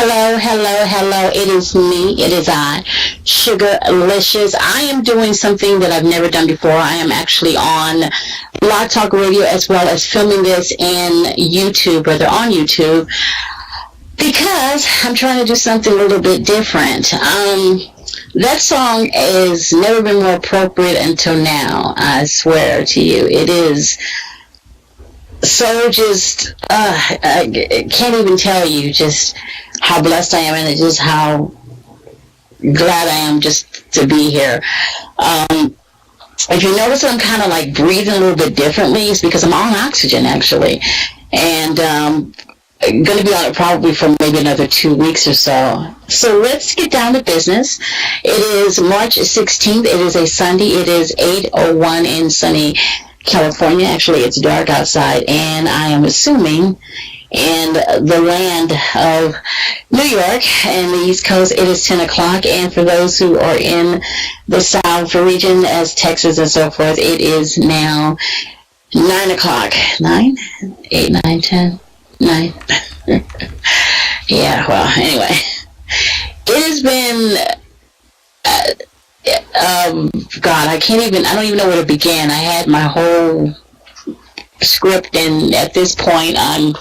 Hello, hello, hello. It is me. It is I, Sugar Licious. I am doing something that I've never done before. I am actually on Blog Talk Radio as well as filming this in YouTube, rather on YouTube, because I'm trying to do something a little bit different. That song has never been more appropriate until now. I swear to you, it is. So just, I can't even tell you just how blessed I am and just how glad I am just to be here. If you notice I'm kind of like breathing a little bit differently, it's because I'm on oxygen actually. And I'm going to be on it probably for maybe another 2 weeks or so. So let's get down to business. It is March 16th. It is a Sunday. It is 8:01 in sunny California. Actually, it's dark outside, and I am assuming in the land of New York and the East Coast, it is 10 o'clock. And for those who are in the South region, as Texas and so forth, it is now 9 o'clock. 9? 8, 9, 10, 9. Yeah, well, anyway. It has been... God, I don't even know where to begin. I had my whole script, and at this point, I'm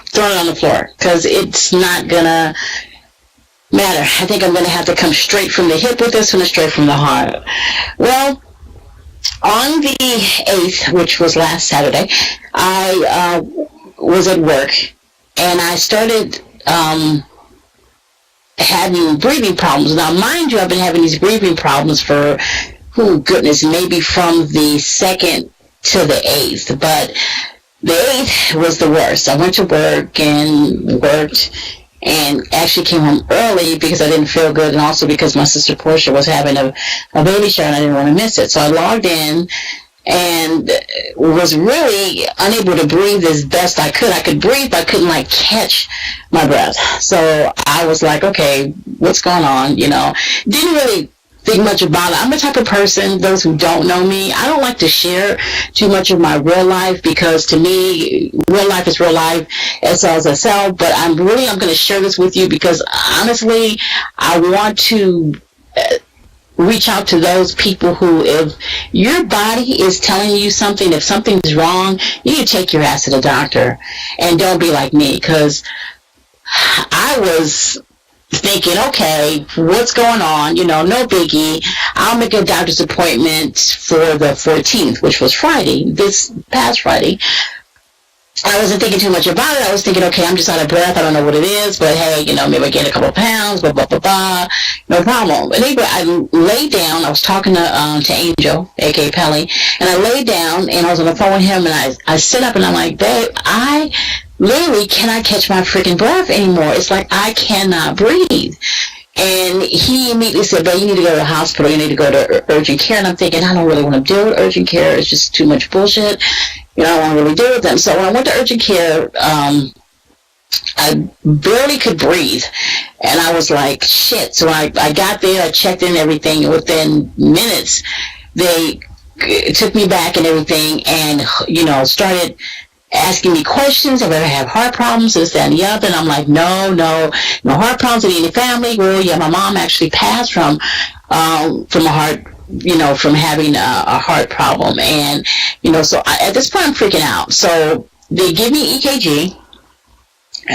throwing it on the floor, because it's not gonna matter. I think I'm gonna have to come straight from the hip with this one and straight from the heart. Well, on the 8th, which was last Saturday, I was at work, and I started having breathing problems. Now, mind you, I've been having these breathing problems for, goodness, maybe from the 2nd to the 8th, but the 8th was the worst. I went to work and worked and actually came home early because I didn't feel good, and also because my sister Portia was having a baby shower and I didn't want to miss it. So I logged in and was really unable to breathe as best I could. I could breathe, but I couldn't catch my breath. So I was like, okay, what's going on? Didn't really think much about it. I'm the type of person, those who don't know me, I don't like to share too much of my real life, because to me, real life is real life, SL is SL, but I'm going to share this with you because honestly, I want to reach out to those people who, if your body is telling you something, if something's wrong, you need to take your ass to the doctor. And don't be like me, because I was thinking, okay, what's going on? No biggie. I'll make a doctor's appointment for the 14th, which was Friday, this past Friday. I wasn't thinking too much about it. I was thinking, okay, I'm just out of breath. I don't know what it is, but hey, maybe I gained a couple of pounds, blah, blah, blah, blah. No problem. But anyway, I laid down. I was talking to Angel, a.k.a. Pelly, and I laid down, and I was on the phone with him, and I sit up, and I'm like, babe, I literally cannot catch my freaking breath anymore. It's like I cannot breathe. And he immediately said, but you need to go to the hospital. You need to go to urgent care. And I'm thinking, I don't really want to deal with urgent care. It's just too much bullshit. I don't want to really deal with them. So when I went to urgent care, I barely could breathe. And I was like, shit. So I got there, I checked in and everything. And within minutes, they took me back and everything and, started asking me questions. Have I ever had heart problems, this, that, and the other? And I'm like, no heart problems in any family. Well, yeah, my mom actually passed from a heart, from having a heart problem. And, so at this point I'm freaking out. So they give me EKG.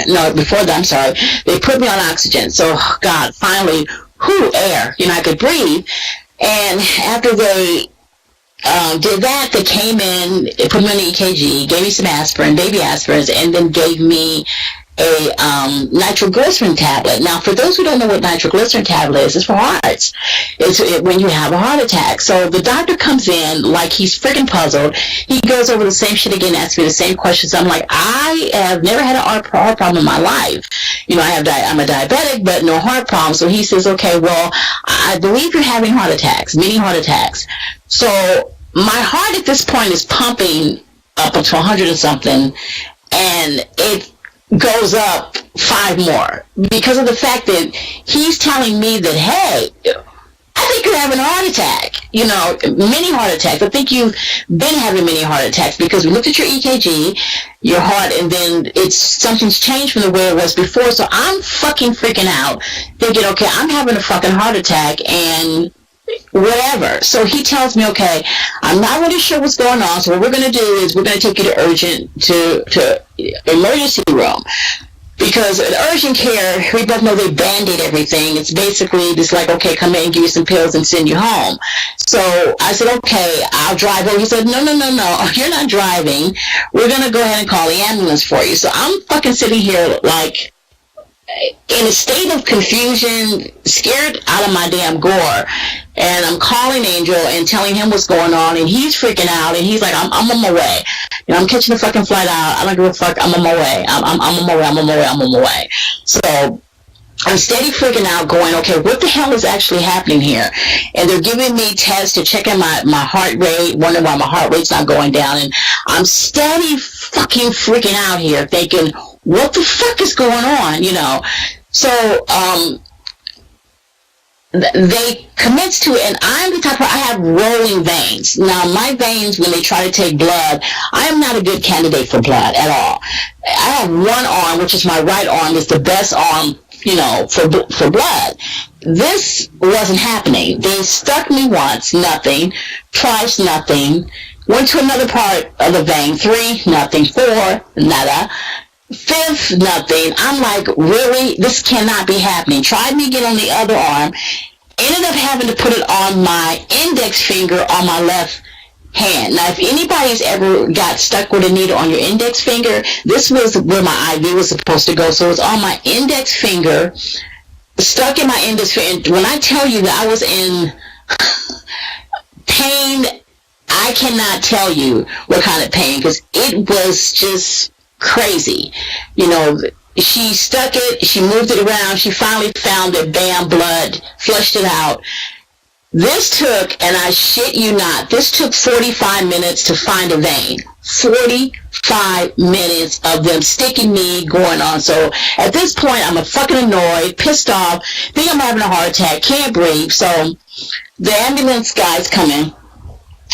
No, before that, I'm sorry. They put me on oxygen. So, God, finally, air. I could breathe. And after they did that, they came in, put me on the EKG, gave me some aspirin, baby aspirins, and then gave me a nitroglycerin tablet. Now, for those who don't know what nitroglycerin tablet is, it's for hearts. It's when you have a heart attack. So the doctor comes in like he's freaking puzzled. He goes over the same shit again, asks me the same questions. I'm like, I have never had a heart problem in my life. I'm a diabetic, but no heart problem. So he says, okay, well, I believe you're having heart attacks, many heart attacks. So my heart at this point is pumping up to 100 or something, and it goes up 5 more because of the fact that he's telling me that, hey, I think you're having a heart attack. You know, many heart attacks. I think you've been having many heart attacks because we looked at your EKG, your heart, and then something's changed from the way it was before. So I'm fucking freaking out, thinking, okay, I'm having a fucking heart attack and whatever. So he tells me, okay, I'm not really sure what's going on. So what we're going to do is we're going to take you to emergency room. Because in urgent care, we both know they band-aid everything. It's basically just like, okay, come in, give you some pills, and send you home. So I said, okay, I'll drive over. He said, no, you're not driving. We're going to go ahead and call the ambulance for you. So I'm fucking sitting here like in a state of confusion, scared out of my damn gore. And I'm calling Angel and telling him what's going on, and he's freaking out, and he's like, I'm on my way. You know, I'm catching the fucking flight out. I don't give a fuck. I'm on my way. I'm on my way. So I'm steady freaking out, going, okay, what the hell is actually happening here? And they're giving me tests to check in my heart rate, wondering why my heart rate's not going down. And I'm steady fucking freaking out here, thinking, what the fuck is going on, you know? So, they commence to it, and I'm the type of, I have rolling veins. Now, my veins, when they try to take blood, I am not a good candidate for blood at all. I have one arm, which is my right arm, is the best arm, you know, for blood. This wasn't happening. They stuck me once, nothing. Twice, nothing. Went to another part of the vein, 3, nothing. 4, nada. 5th, nothing. I'm like, really? This cannot be happening. Tried me again on the other arm. Ended up having to put it on my index finger on my left hand. Now, if anybody's ever got stuck with a needle on your index finger, this was where my IV was supposed to go. So it's on my index finger, stuck in my index finger. When I tell you that I was in pain, I cannot tell you what kind of pain, because it was just crazy. You know, she stuck it, she moved it around, she finally found it, bam, blood, flushed it out. This took, and I shit you not, this took 45 minutes to find a vein. 45 minutes of them sticking me going on. So at this point, I'm fucking annoyed, pissed off, think I'm having a heart attack, can't breathe. So the ambulance guys come in,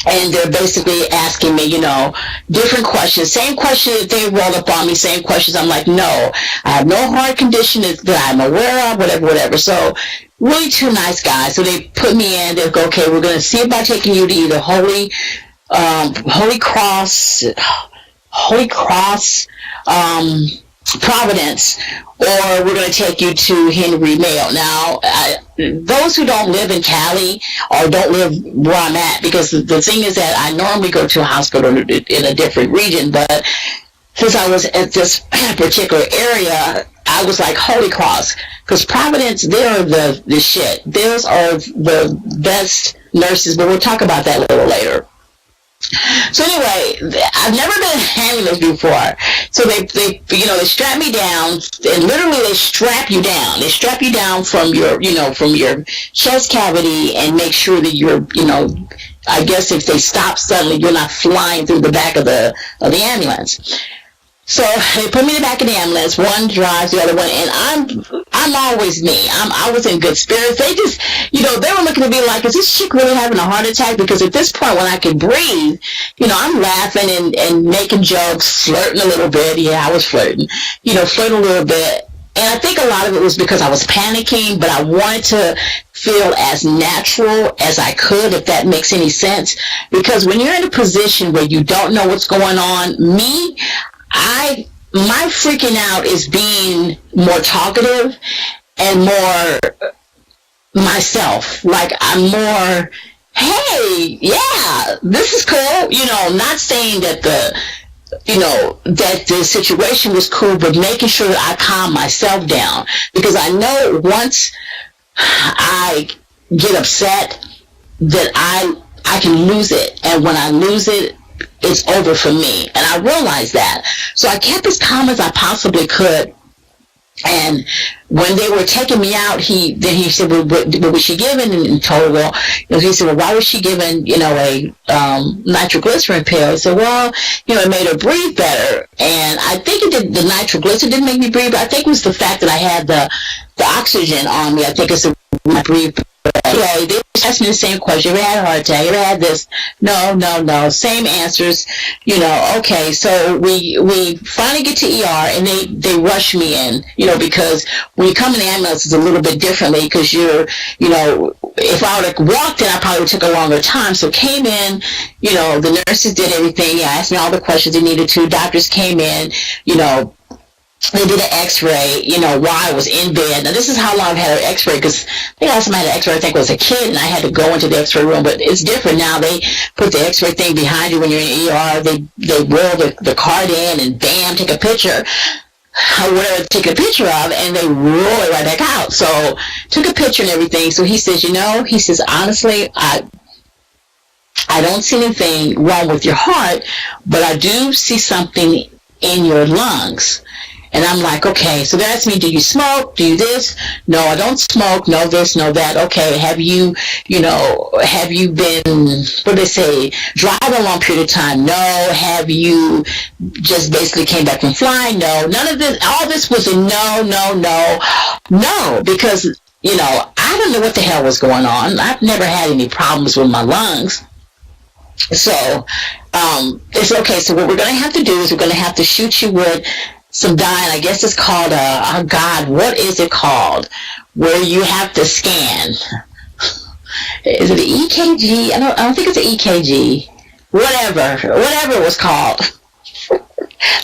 and they're basically asking me, you know, different questions. Same question that they rolled up on me, same questions. I'm like, no, I have no heart condition that I'm aware of, whatever. So really two nice guys. So they put me in. They go, okay, we're going to see about taking you to either Holy Cross, Providence, or we're going to take you to Henry Mayo. Now, those who don't live in Cali or don't live where I'm at, because the thing is that I normally go to a hospital in a different region, but since I was at this particular area, I was like, Holy Cross, because Providence, they're the shit. Those are the best nurses, but we'll talk about that a little later. So anyway, I've never been in an ambulance before. So they strap me down, and literally they strap you down. They strap you down from your chest cavity and make sure that you're, I guess if they stop suddenly, you're not flying through the back of the ambulance. So they put me in the back of the ambulance. One drives the other one, and I'm always me. I was in good spirits. They just, they were looking at me like, is this chick really having a heart attack? Because at this point, when I could breathe, I'm laughing and making jokes, flirting a little bit. Yeah, I was flirting. Flirting a little bit. And I think a lot of it was because I was panicking, but I wanted to feel as natural as I could, if that makes any sense. Because when you're in a position where you don't know what's going on, my freaking out is being more talkative and more myself. Like, I'm more, hey, yeah, this is cool. Not saying that that the situation was cool, but making sure that I calm myself down. Because I know once I get upset that I can lose it. And when I lose it, it's over for me. And I realized that. So I kept as calm as I possibly could. And when they were taking me out, he said, well, what was she given? And told her, he said, well, why was she given, a nitroglycerin pill? I said, well, it made her breathe better. And I think the nitroglycerin didn't make me breathe, but I think it was the fact that I had the oxygen on me. I think it's the breathe They asked me the same question. You ever had a heart attack? You ever had this? No, no, no. Same answers. Okay. So we finally get to ER, and they rush me in. Because when you come in the ambulance, it's a little bit differently because if I would have walked in, I probably would have took a longer time. So came in, the nurses did everything. Asked me all the questions they needed to. Doctors came in, they did an x-ray, while I was in bed. Now, this is how long I've had an x-ray, because the last time I had an x-ray, I think, was a kid, and I had to go into the x-ray room. But it's different now. They put the x-ray thing behind you when you're in ER. They roll the card in, and bam, take a picture, whatever to take a picture of, and they roll it right back out. So, took a picture and everything. So he says, honestly, I don't see anything wrong with your heart, but I do see something in your lungs. And I'm like, okay. So they asked me, do you smoke? Do you this? No, I don't smoke. No this, no that. Okay. Have you been, what do they say, driving a long period of time? No. Have you just basically came back from flying? No. None of this, all this was a no, because, I don't know what the hell was going on. I've never had any problems with my lungs. So, it's okay. So what we're going to have to do is we're going to have to shoot you with some dye. I guess it's called what is it called? Where you have to scan. Is it an EKG? I don't think it's an EKG. Whatever it was called.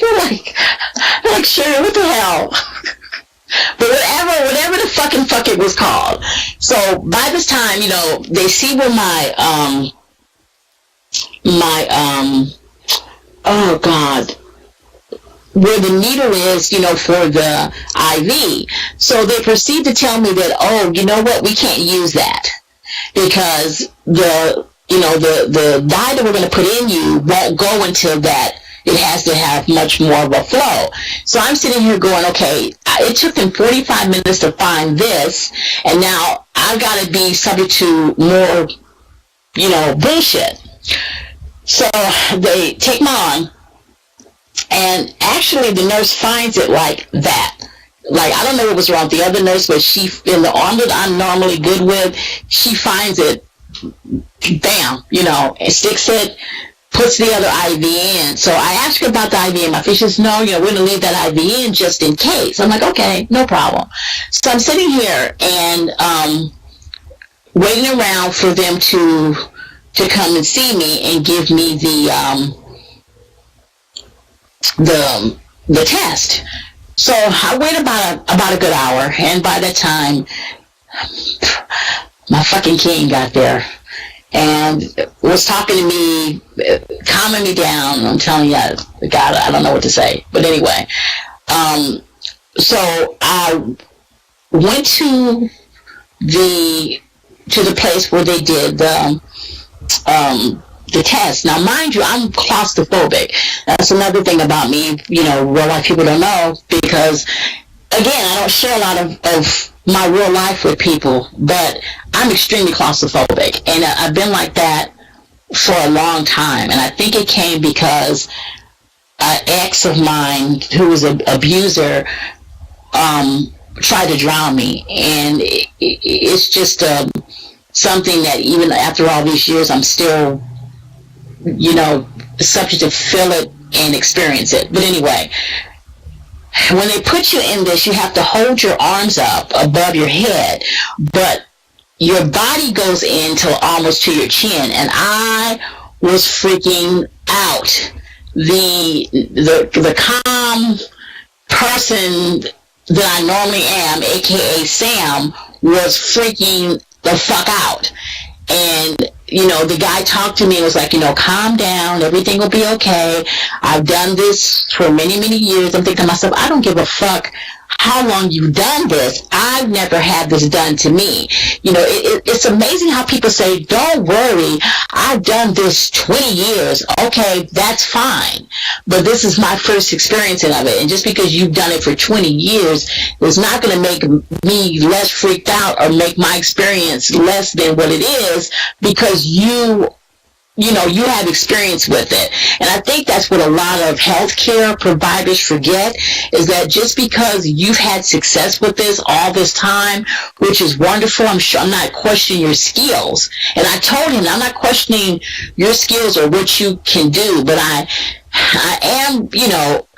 They're like, sure, what the hell? But whatever the fuck it was called. So by this time, they see where my oh God, where the needle is, for the IV. So they proceed to tell me that, oh, you know what, we can't use that because the dye that we're going to put in you won't go until that. It has to have much more of a flow. So I'm sitting here going, okay, it took them 45 minutes to find this, and now I've got to be subject to more, bullshit. So they take my arm, and actually the nurse finds it like that. Like, I don't know what was wrong with the other nurse, but she, in the arm that I'm normally good with, she finds it, bam, and sticks it, puts the other IV in. So I asked her about the IV in my face. She says, no, we're going to leave that IV in just in case. I'm like, okay, no problem. So I'm sitting here and waiting around for them to come and see me and give me the test. So I wait about a good hour, and by that time, my fucking king got there and was talking to me, calming me down. I'm telling you, God, I don't know what to say. But anyway, so I went to the place where they did the test. Now, mind you, I'm claustrophobic. That's another thing about me, real life people don't know, because, again, I don't share a lot of my real life with people, but I'm extremely claustrophobic, and I've been like that for a long time, and I think it came because an ex of mine who was an abuser tried to drown me, and it's just something that even after all these years, I'm still, subject to feel it and experience it. But anyway, when they put you in this, you have to hold your arms up above your head, but your body goes in till almost to your chin, and I was freaking out. The calm person that I normally am, aka Sam, was freaking the fuck out. And the guy talked to me and was like, calm down, everything will be okay. I've done this for many, many years. I'm thinking to myself, I don't give a fuck how long you've done this. I've never had this done to me. It's amazing how people say, don't worry, I've done this 20 years. Okay, that's fine. But this is my first experience of it. And just because you've done it for 20 years is not going to make me less freaked out or make my experience less than what it is, because you you have experience with it. And I think that's what a lot of healthcare providers forget, is that just because you've had success with this all this time, which is wonderful, I'm not questioning your skills. And I told him, I'm not questioning your skills or what you can do, but I am,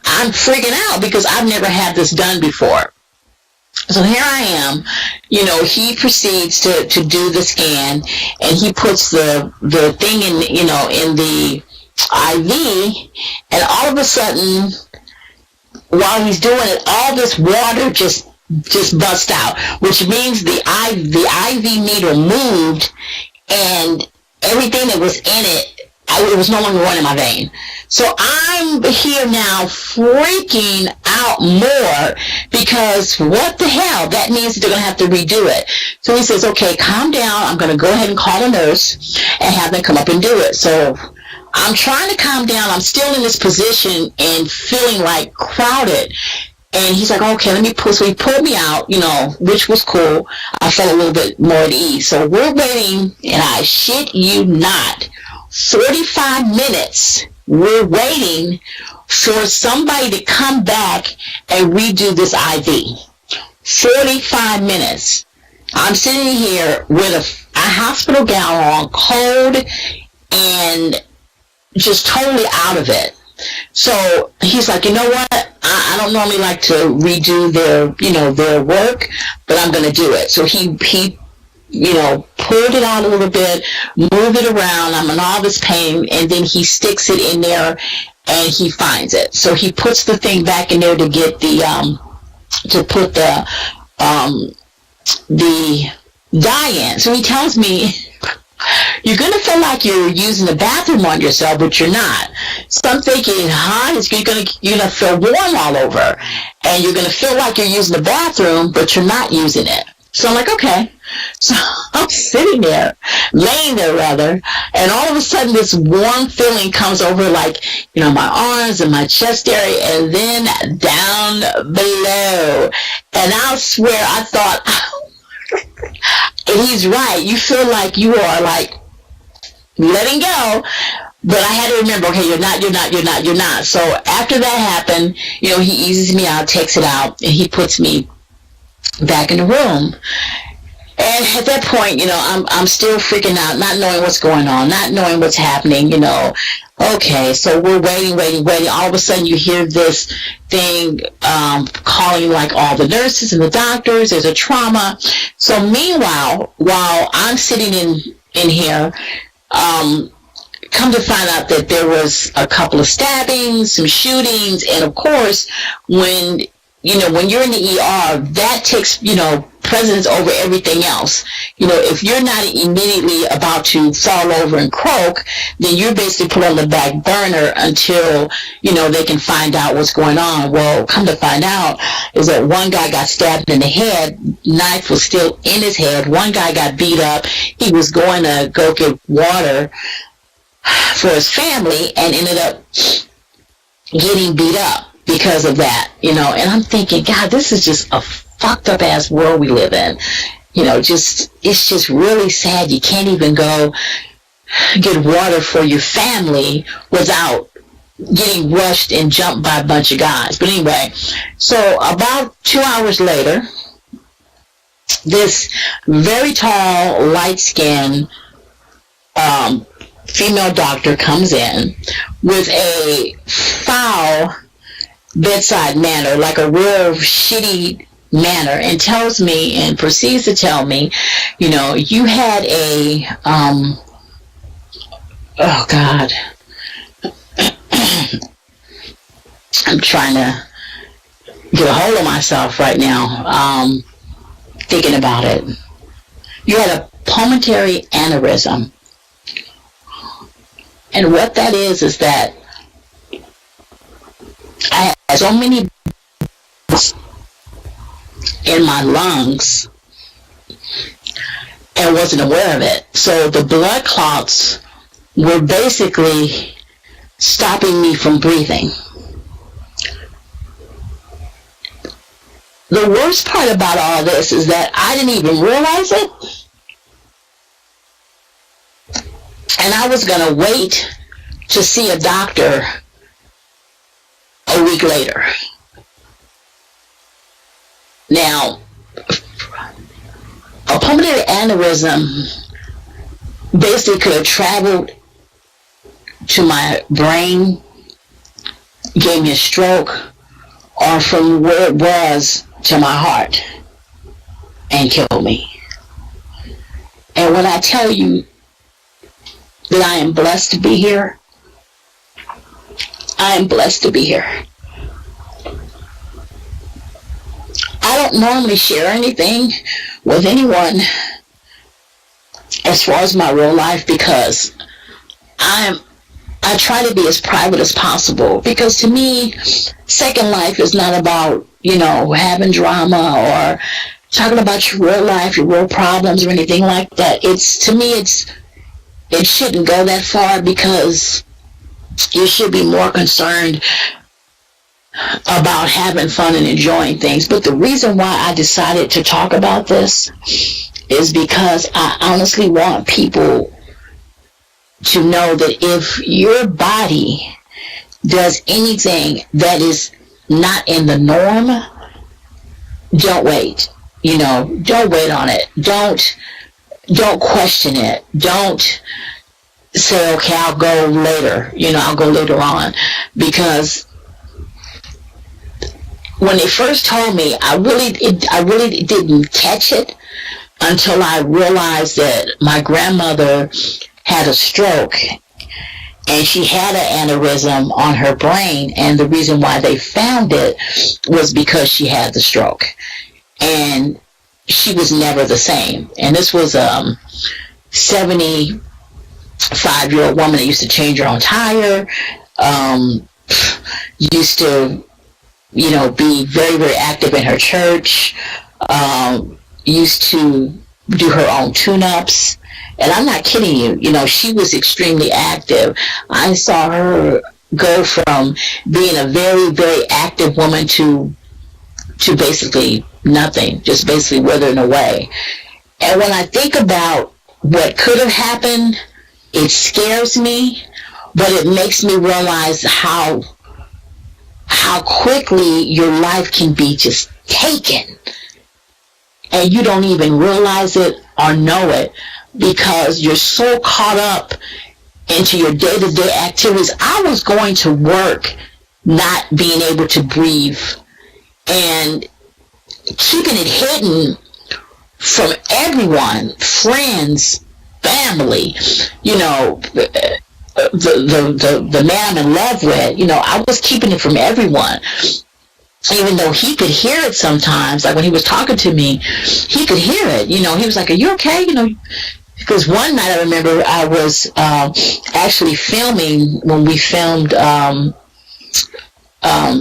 I'm freaking out because I've never had this done before. So here I am, he proceeds to do the scan, and he puts the thing in the IV, and all of a sudden, while he's doing it, all this water just bust out, which means the IV needle moved, and everything that was in it, it was no longer running my vein. So I'm here now freaking out more, because what the hell? That means that they're going to have to redo it. So he says, okay, calm down. I'm going to go ahead and call a nurse and have them come up and do it. So I'm trying to calm down. I'm still in this position and feeling like crowded. And he's like, okay, let me pull. So he pulled me out, which was cool. I felt a little bit more at ease. So we're waiting, and I shit you not, 45 minutes. We're waiting for somebody to come back and redo this IV. 45 minutes. I'm sitting here with a hospital gown on, cold, and just totally out of it. So he's like, you know what? I don't normally like to redo their work, but I'm going to do it. So he pulled it out a little bit, moved it around. I'm in all this pain, and then he sticks it in there, and he finds it. So he puts the thing back in there to get to put the dye in. So he tells me, you're going to feel like you're using the bathroom on yourself, but you're not. So I'm thinking, you're going to feel warm all over, and you're going to feel like you're using the bathroom, but you're not using it. So I'm like, okay. So I'm sitting there, laying there rather, and all of a sudden this warm feeling comes over, like, my arms and my chest area, and then down below. And I'll swear, I thought, and he's right, you feel like you are like letting go. But I had to remember, okay, you're not. So after that happened, he eases me out, takes it out, and he puts me back in the room. And at that point, I'm still freaking out, not knowing what's going on, not knowing what's happening, Okay, so we're waiting. All of a sudden you hear this thing calling like all the nurses and the doctors. There's a trauma. So meanwhile, while I'm sitting in here, come to find out that there was a couple of stabbings, some shootings, and of course, when you're in the ER, that takes, precedence over everything else. If you're not immediately about to fall over and croak, then you're basically put on the back burner until, they can find out what's going on. Well, come to find out is that one guy got stabbed in the head, knife was still in his head. One guy got beat up. He was going to go get water for his family and ended up getting beat up because of that, and I'm thinking, God, this is just a fucked up ass world we live in. It's just really sad. You can't even go get water for your family without getting rushed and jumped by a bunch of guys. But anyway, so about 2 hours later, this very tall, light-skinned female doctor comes in with a foul bedside manner, like a real shitty manner, and tells me and proceeds to tell me, you had a oh God, I'm trying to get a hold of myself right now, thinking about it. You had a pulmonary aneurysm, and what that is that I had so many in my lungs and wasn't aware of it. So the blood clots were basically stopping me from breathing. The worst part about all this is that I didn't even realize it. And I was going to wait to see a doctor a week later. Now, a pulmonary aneurysm basically could have traveled to my brain, gave me a stroke, or from where it was to my heart and killed me. And when I tell you that I am blessed to be here, I am blessed to be here. I don't normally share anything with anyone as far as my real life, because I try to be as private as possible, because to me, Second Life is not about, having drama or talking about your real life, your real problems, or anything like that. It shouldn't go that far, because you should be more concerned about having fun and enjoying things. But the reason why I decided to talk about this is because I honestly want people to know that if your body does anything that is not in the norm, don't wait. Don't wait on it. Don't question it. Don't say, okay, I'll go later. I'll go later on. Because when they first told me, I really didn't catch it until I realized that my grandmother had a stroke, and she had an aneurysm on her brain, and the reason why they found it was because she had the stroke, and she was never the same. And this was a 75-year-old woman that used to change her own tire, used to be very, very active in her church, used to do her own tune-ups. And I'm not kidding you. She was extremely active. I saw her go from being a very, very active woman to basically nothing, just basically withering away. And when I think about what could have happened, it scares me, but it makes me realize how quickly your life can be just taken, and you don't even realize it or know it, because you're so caught up into your day-to-day activities. I was going to work not being able to breathe and keeping it hidden from everyone, friends, family, the man I'm in love with. I was keeping it from everyone, even though he could hear it sometimes. Like when he was talking to me, he could hear it. He was like, "Are you okay?" Because one night I remember I was actually filming when we filmed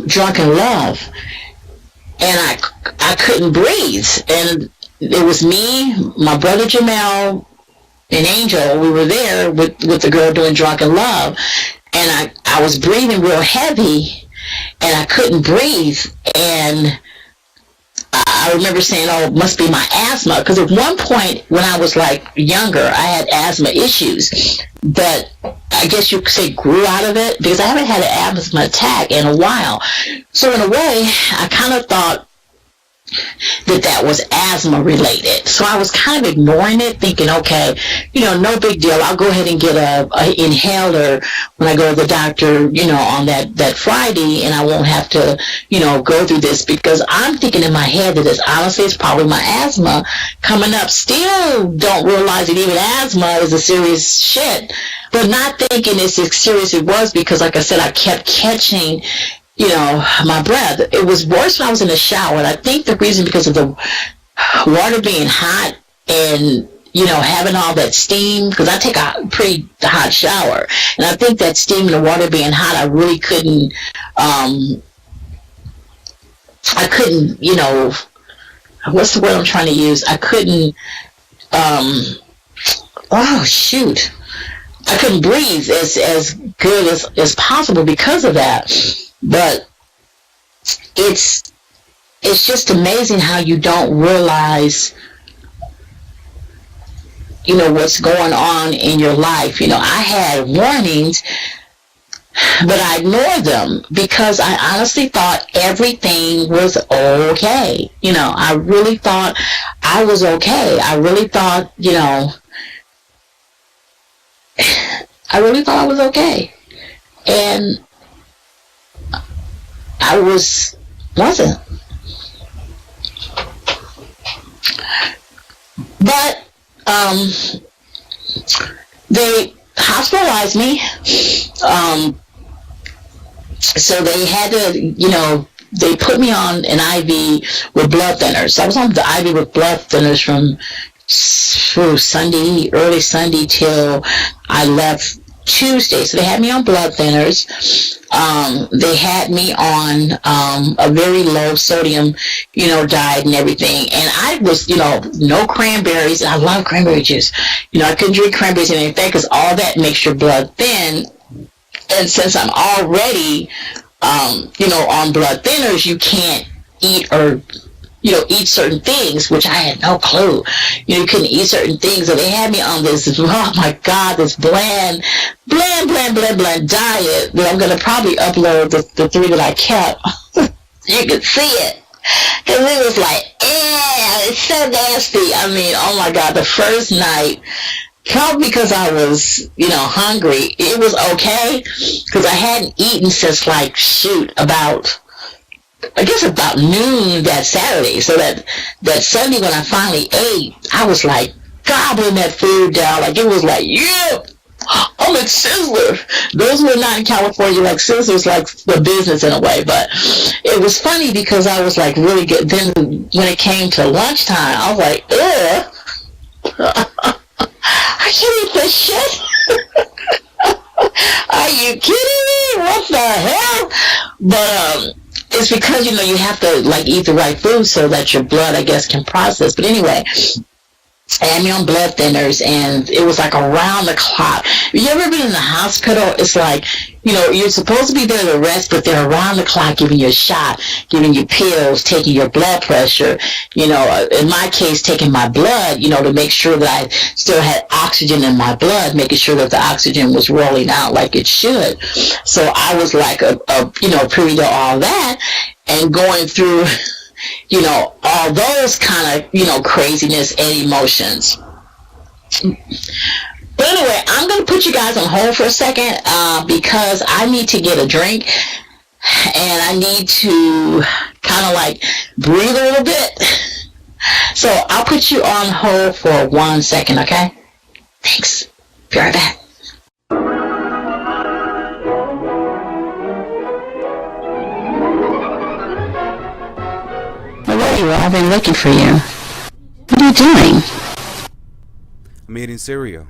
Drunken Love, and I couldn't breathe, and it was me, my brother Jamel, and Angel. We were there with the girl doing Drunken Love, and I was breathing real heavy, and I couldn't breathe, and I remember saying, "Oh, it must be my asthma," because at one point when I was younger, I had asthma issues, but I guess you could say grew out of it, because I haven't had an asthma attack in a while. So in a way, I kind of thought that was asthma related. So I was kind of ignoring it, thinking, okay, no big deal. I'll go ahead and get a inhaler when I go to the doctor, on that Friday, and I won't have to, go through this, because I'm thinking in my head that it's probably my asthma coming up. Still don't realize that even asthma is a serious shit, but not thinking it's as serious it was, because like I said, I kept catching my breath. It was worse when I was in the shower, and I think the reason, because of the water being hot and having all that steam, because I take a pretty hot shower, and I think that steam and the water being hot, I really couldn't what's the word I'm trying to use? I couldn't I couldn't breathe as good as possible because of that. But it's just amazing how you don't realize what's going on in your life. I had warnings, but I ignored them because I honestly thought everything was okay. I really thought I was okay. I really thought, I was okay. And I wasn't. But, they hospitalized me. So they had to, they put me on an IV with blood thinners. So I was on the IV with blood thinners from early Sunday till I left Tuesday. So they had me on blood thinners. They had me on a very low sodium, diet and everything. And I was, no cranberries. I love cranberry juice. I couldn't drink cranberries and anything because all that makes your blood thin. And since I'm already, on blood thinners, you can't eat or, eat certain things, which I had no clue. You couldn't eat certain things. So they had me on this, oh my God, this bland diet that I'm going to probably upload the 3 that I kept. You could see it. Because it was like, it's so nasty. I mean, oh my God, the first night, probably because I was, hungry. It was okay because I hadn't eaten since about noon that Saturday. So that Sunday when I finally ate, I was like gobbling that food down. Like it was like, yeah, I'm like Sizzler. Those who are not in California, like Sizzler's like the business in a way. But it was funny because I was like really good. Then when it came to lunchtime, I was like, ugh. I can't eat this shit. Are you kidding me? What the hell? But it's because you have to eat the right food so that your blood, I guess, can process. But anyway, I had me on blood thinners, and it was like around the clock. Have you ever been in the hospital? It's like, you're supposed to be there to rest, but they're around the clock giving you a shot, giving you pills, taking your blood pressure, in my case, taking my blood, to make sure that I still had oxygen in my blood, making sure that the oxygen was rolling out like it should. So I was like privy to all that and going through all those kind of, craziness and emotions. But anyway, I'm going to put you guys on hold for a second because I need to get a drink and I need to kind of breathe a little bit. So I'll put you on hold for 1 second, okay? Thanks. Be right back. There you are. I've been looking for you. What are you doing? I'm eating cereal.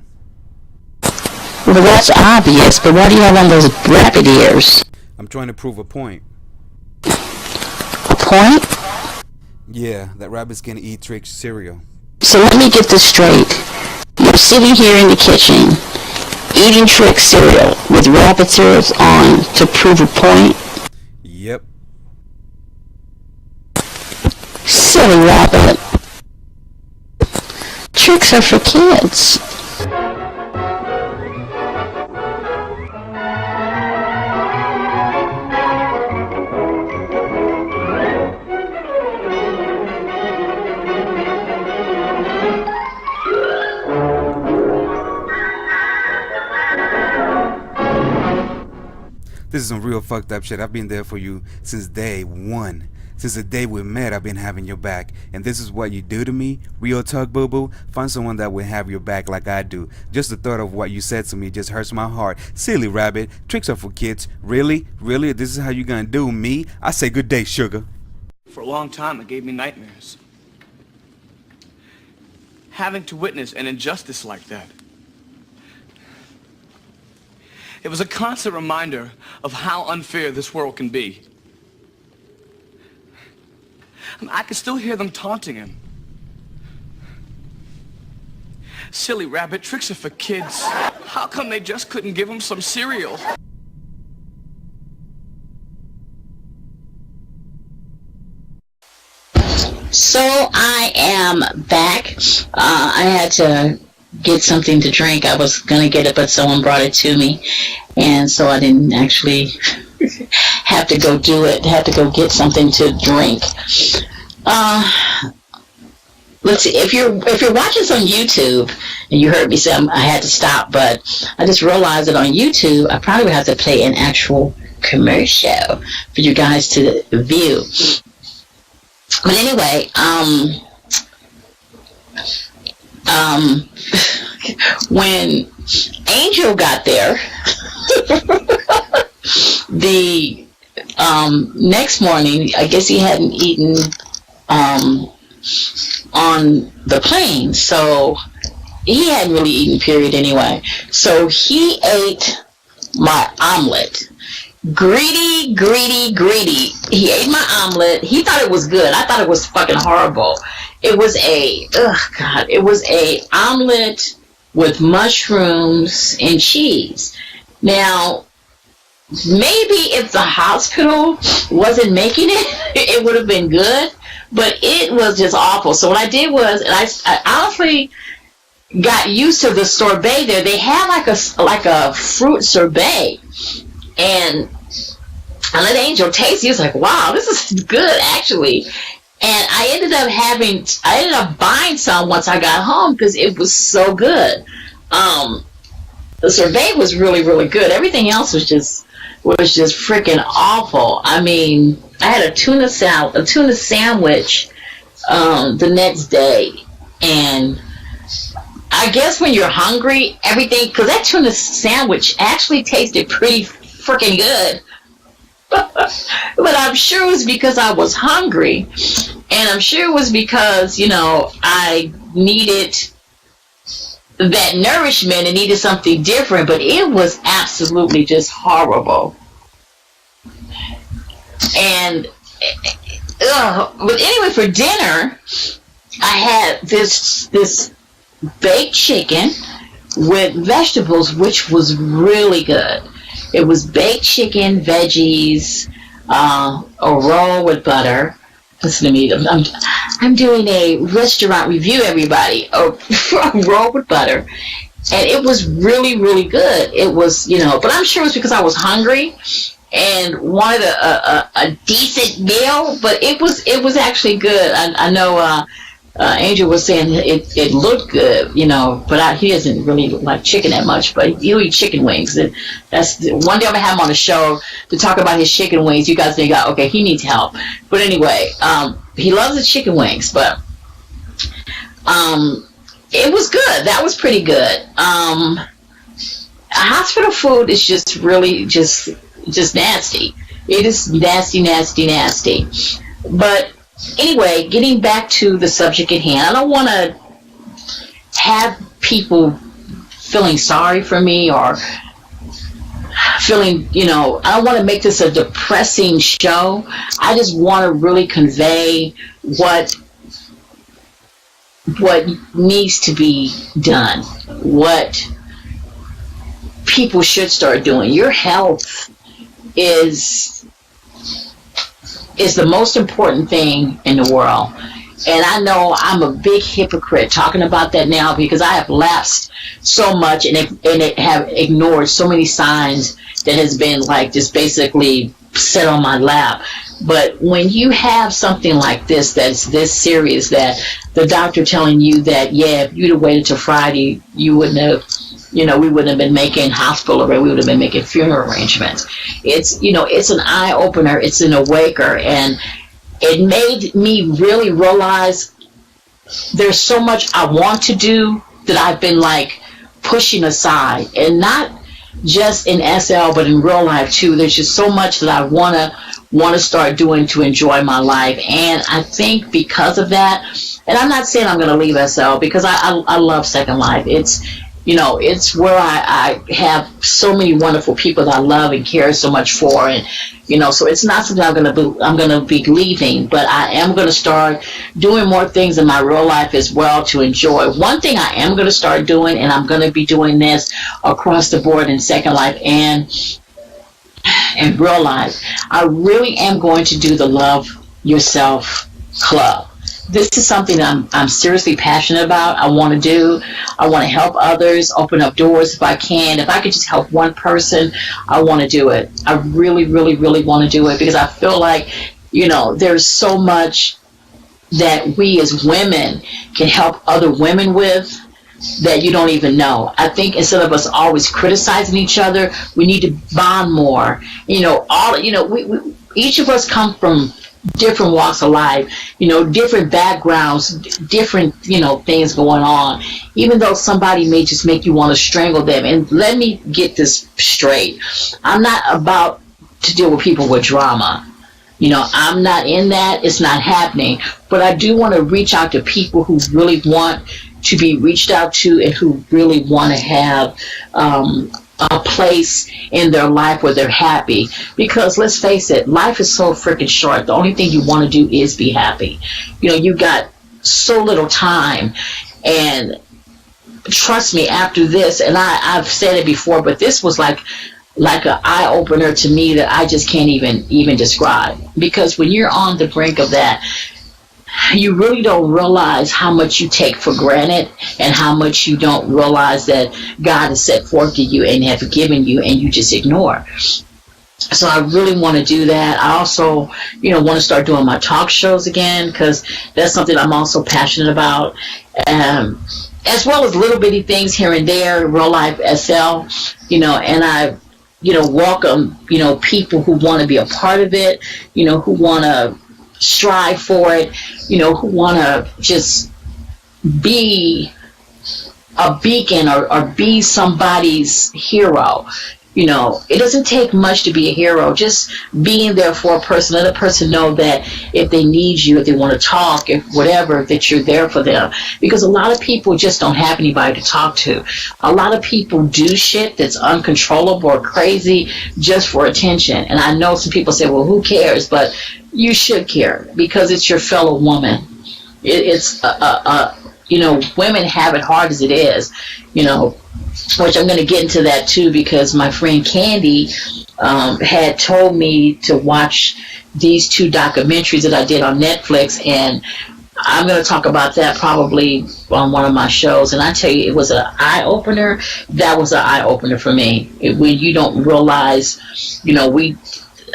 Well, that's obvious, but why do you have on those rabbit ears? I'm trying to prove a point. A point? Yeah, that rabbit's gonna eat Trick's cereal. So let me get this straight. You're sitting here in the kitchen, eating Trick's cereal with rabbit ears on to prove a point? Yep. Silly rabbit. Tricks are for kids. This is some real fucked up shit. I've been there for you since day one. Since the day we met, I've been having your back. And this is what you do to me? Real talk, boo-boo? Find someone that will have your back like I do. Just the thought of what you said to me just hurts my heart. Silly rabbit. Tricks are for kids. Really? Really? This is how you gonna do me? I say good day, sugar. For a long time, it gave me nightmares. Having to witness an injustice like that. It was a constant reminder of how unfair this world can be. I can still hear them taunting him. Silly rabbit, tricks are for kids. How come they just couldn't give him some cereal? So I am back. I had to get something to drink. I was going to get it, but someone brought it to me. And so I didn't actually have to go do it, have to go get something to drink. Let's see, if you're watching this on YouTube, and you heard me say I had to stop, but I just realized that on YouTube, I probably would have to play an actual commercial for you guys to view. But anyway, when Angel got there, the next morning, I guess he hadn't eaten on the plane, so he hadn't really eaten, period, anyway. So he ate my omelet. Greedy. He ate my omelet. He thought it was good. I thought it was fucking horrible. It was a omelet with mushrooms and cheese. Now, maybe if the hospital wasn't making it, it would have been good, but it was just awful. So what I did was, and I honestly got used to the sorbet there. They have like a fruit sorbet, and I let Angel taste. He was like, "Wow, this is good, actually." And I ended up buying some once I got home because it was so good. The sorbet was really, really good. Everything else was just freaking awful. I mean, I had a tuna sandwich the next day, and I guess when you're hungry, everything, because that tuna sandwich actually tasted pretty freaking good. But I'm sure it was because I was hungry, and I'm sure it was because, I needed that nourishment and needed something different, but it was absolutely just horrible. And but anyway, for dinner, I had this baked chicken with vegetables, which was really good. It was baked chicken, veggies, a roll with butter. Listen to me. I'm doing a restaurant review, everybody. A roll with butter. And it was really, really good. It was, but I'm sure it was because I was hungry and wanted a decent meal, but it was actually good. I know Angel was saying it looked good, but he doesn't really like chicken that much, but he'll eat chicken wings. And that's one day I'm gonna have him on the show to talk about his chicken wings. You guys think, okay, he needs help. But anyway, he loves his chicken wings, but it was good. That was pretty good. Hospital food is just really just nasty. It is nasty. But anyway, getting back to the subject at hand, I don't want to have people feeling sorry for me or feeling, I don't want to make this a depressing show. I just want to really convey what needs to be done, what people should start doing. Your health is the most important thing in the world. And I know I'm a big hypocrite talking about that now because I have lapsed so much and have ignored so many signs that has been like just basically set on my lap. But when you have something like this that's this serious, that the doctor telling you that, if you'd have waited till Friday, you wouldn't have, we wouldn't have been making hospital arrangements, we would have been making funeral arrangements. It's, it's an eye-opener, it's an awaker, and it made me really realize there's so much I want to do that I've been like pushing aside, and not just in SL but in real life too. There's just so much that I want to start doing to enjoy my life, and I think because of that, and I'm not saying I'm going to leave SL because I love Second Life. It's where I have so many wonderful people that I love and care so much for, and so it's not something I'm gonna be leaving, but I am gonna start doing more things in my real life as well to enjoy. One thing I am gonna start doing, and I'm gonna be doing this across the board in Second Life and in real life, I really am going to do the Love Yourself Club. this is something I'm seriously passionate about. I want to do. I want to help others, open up doors if I can. If I could just help one person, I want to do it. I really, really, really want to do it because I feel like, there's so much that we as women can help other women with that you don't even know. I think instead of us always criticizing each other, we need to bond more. We each of us come from different walks of life, different backgrounds, different, things going on. Even though somebody may just make you want to strangle them. And let me get this straight. I'm not about to deal with people with drama. I'm not in that. It's not happening. But I do want to reach out to people who really want to be reached out to and who really want to have a place in their life where they're happy. Because let's face it, life is so freaking short. The only thing you want to do is be happy. You got so little time. And trust me, after this, and I've said it before, but this was like an eye-opener to me that I just can't even describe. Because when you're on the brink of that, you really don't realize how much you take for granted and how much you don't realize that God has set forth to you and have given you, and you just ignore. So I really want to do that. I also, want to start doing my talk shows again, because that's something I'm also passionate about. As well as little bitty things here and there, Real Life SL, and I welcome, people who want to be a part of it, who want to strive for it, who want to just be a beacon or be somebody's hero. It doesn't take much to be a hero. Just being there for a person, let a person know that if they need you, if they want to talk, if whatever, that you're there for them. Because a lot of people just don't have anybody to talk to. A lot of people do shit that's uncontrollable or crazy just for attention. And I know some people say, well, who cares? But you should care, because it's your fellow woman. It's women have it hard as it is, which I'm going to get into that too, because my friend Candy had told me to watch these 2 documentaries that I did on Netflix, and I'm going to talk about that probably on one of my shows. And I tell you, it was an eye-opener. That was an eye-opener for me. When you don't realize,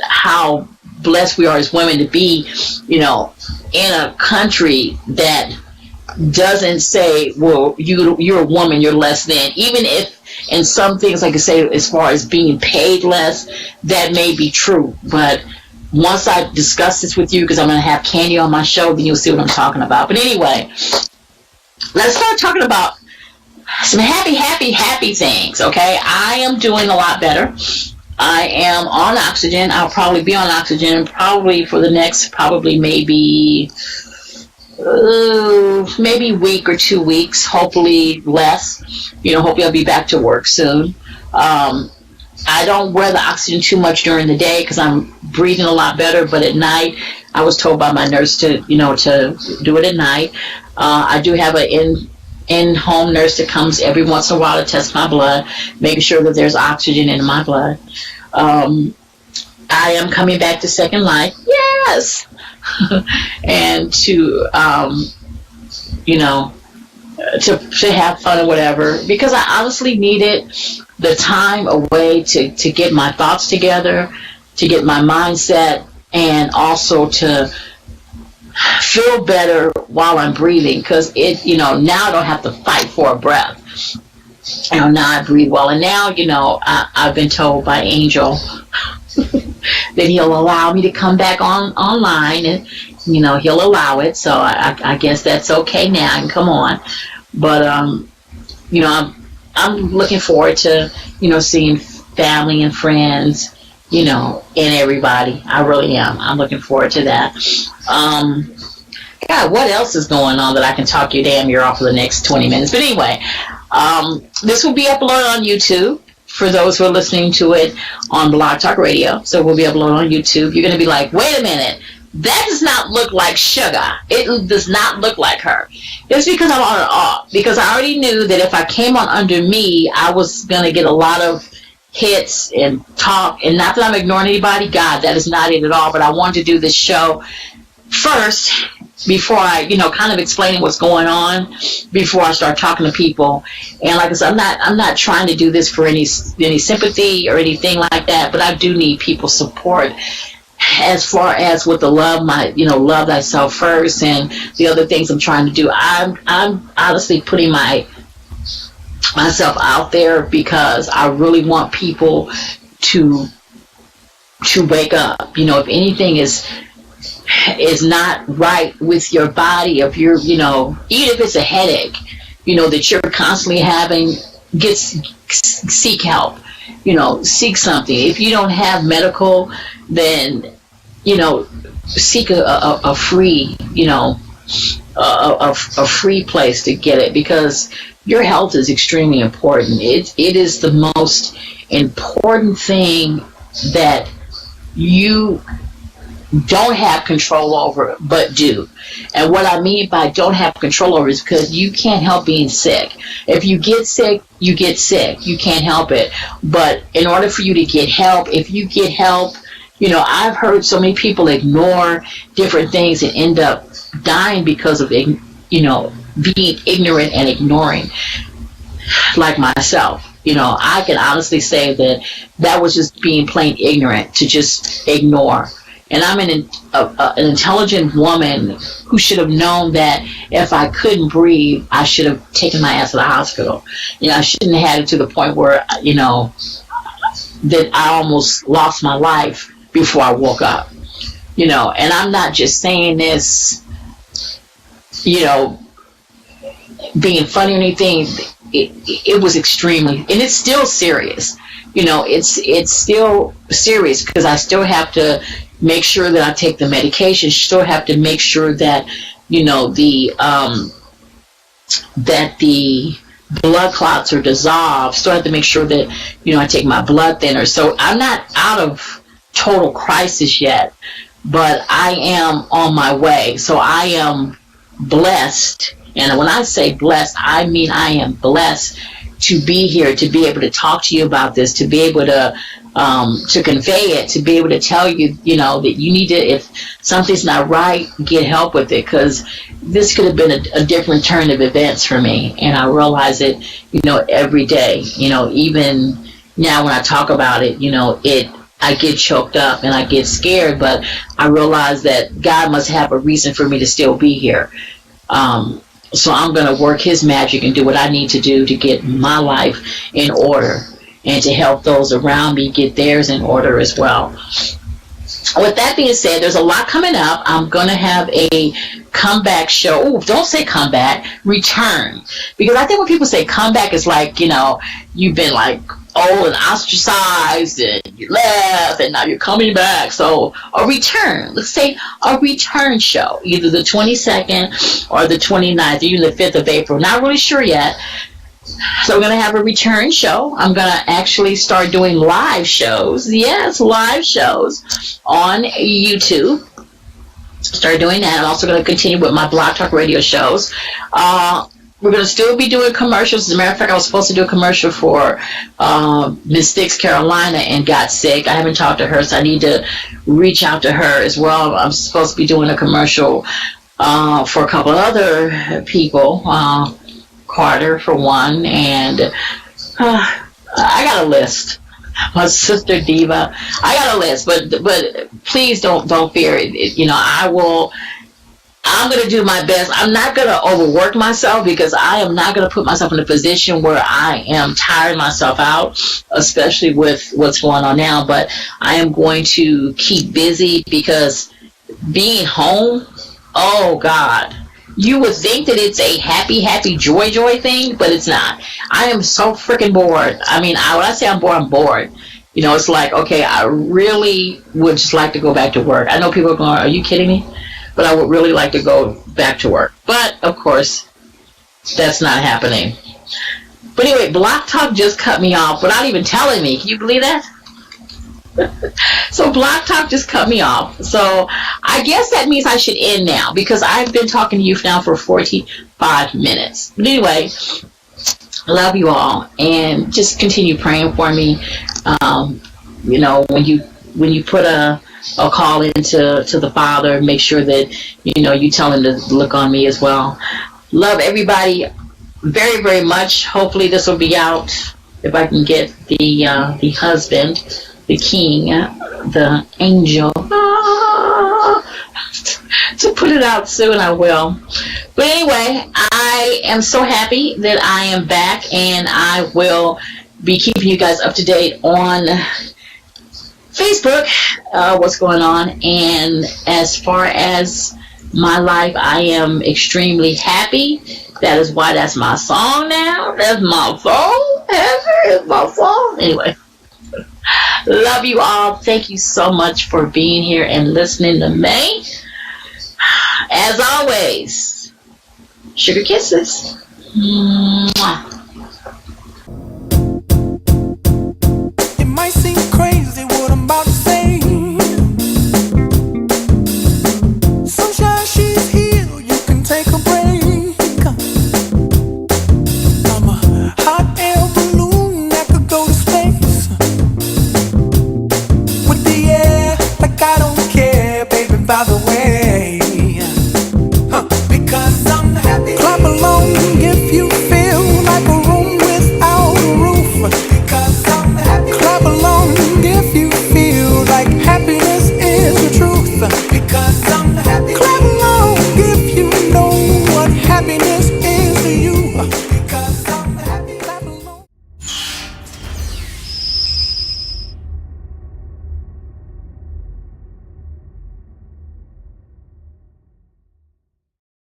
how blessed we are as women to be, in a country that doesn't say, well, you're a woman, you're less than. Even if in some things, like I say, as far as being paid less, that may be true. But once I discuss this with you, because I'm going to have Candy on my show, then you'll see what I'm talking about. But anyway, let's start talking about some happy things, okay? I am doing a lot better. I am on oxygen. I'll probably be on oxygen probably for the next, maybe week or 2 weeks, hopefully less. Hopefully I'll be back to work soon. I don't wear the oxygen too much during the day because I'm breathing a lot better, but at night, I was told by my nurse to do it at night. I do have an in-home nurse that comes every once in a while to test my blood, making sure that there's oxygen in my blood. I am coming back to Second Life. Yes! And to have fun or whatever, because I honestly needed the time away to get my thoughts together, to get my mindset, and also to feel better while I'm breathing, because now I don't have to fight for a breath. Now I breathe well, and now I've been told by Angel that he'll allow me to come back online, and he'll allow it. So I guess that's okay now. I can come on, but I'm looking forward to seeing family and friends, and everybody. I really am. I'm looking forward to that. God, what else is going on that I can talk your damn ear off for the next 20 minutes? But anyway, this will be uploaded on YouTube for those who are listening to it on Blog Talk Radio. So we'll be uploaded on YouTube. You're going to be like, wait a minute, that does not look like Suga. It does not look like her. It's because I'm on and off. Because I already knew that if I came on under me, I was going to get a lot of hits and talk. And not that I'm ignoring anybody. God, that is not it at all. But I wanted to do this show first before I, kind of explaining what's going on before I start talking to people. And like I said, I'm not trying to do this for any sympathy or anything like that, but I do need people's support as far as with the love thyself first and the other things I'm trying to do. I'm honestly putting myself out there because I really want people to wake up. If anything is not right with your body, if you're, even if it's a headache, that you're constantly having, seek help, seek something. If you don't have medical, then, seek a free, a free place to get it, because your health is extremely important. It is the most important thing that you don't have control over, but do. And what I mean by don't have control over is because you can't help being sick. If you get sick, you get sick. You can't help it. But in order for you to get help, if you get help, I've heard so many people ignore different things and end up dying because of, being ignorant and ignoring, like myself. I can honestly say that was just being plain ignorant, to just ignore. And I'm an intelligent woman who should have known that if I couldn't breathe, I should have taken my ass to the hospital. I shouldn't have had it to the point where, that I almost lost my life before I woke up. And I'm not just saying this, being funny or anything. It was extremely, and it's still serious. It's still serious because I still have to make sure that I take the medication. Still have to make sure that that the blood clots are dissolved. Still have to make sure that I take my blood thinner. So I'm not out of total crisis yet, but I am on my way. So I am blessed. And when I say blessed, I mean I am blessed to be here, to be able to talk to you about this, to be able to convey it, to be able to tell you, that you need to, if something's not right, get help with it, because this could have been a different turn of events for me. And I realize it, every day, even now when I talk about it, I get choked up and I get scared, but I realize that God must have a reason for me to still be here. So I'm going to work his magic and do what I need to do to get my life in order and to help those around me get theirs in order as well. With that being said, there's a lot coming up. I'm going to have a comeback show. Oh, don't say comeback, return. Because I think when people say comeback, it's like, you've been like old and ostracized and you left and now you're coming back. So a return, let's say a return show, either the 22nd or the 29th or even the 5th of April. Not really sure yet. So we're going to have a return show. I'm going to actually start doing live shows. Yes, live shows on YouTube. Start doing that. I'm also going to continue with my Blog Talk radio shows. We're going to still be doing commercials. As a matter of fact, I was supposed to do a commercial for Miss Sticks, Carolina, and got sick. I haven't talked to her, so I need to reach out to her as well. I'm supposed to be doing a commercial for a couple other people. Carter, for one, and I got a list. My sister Diva, I got a list, but please don't fear it. I'm going to do my best. I'm not going to overwork myself because I am not going to put myself in a position where I am tiring myself out, especially with what's going on now. But I am going to keep busy because being home, oh God, you would think that it's a happy, joy thing, but it's not. I am so freaking bored. I mean, when I say I'm bored, I'm bored. It's like, okay, I really would just like to go back to work. I know people are going, are you kidding me? But I would really like to go back to work. But, of course, that's not happening. But anyway, Block Talk just cut me off without even telling me. Can you believe that? So Block Talk just cut me off. So I guess that means I should end now because I've been talking to you now for 45 minutes. But anyway, I love you all and just continue praying for me. When you put a a call into the Father. Make sure that, you tell him to look on me as well. Love everybody very, very much. Hopefully this will be out if I can get the husband, the king, the angel, to put it out soon. I will. But anyway, I am so happy that I am back, and I will be keeping you guys up to date on Facebook, what's going on. And as far as my life, I am extremely happy. That is why that's my song now. That's my song. It's my song. Anyway, love you all. Thank you so much for being here and listening to me. As always, sugar kisses. Mwah.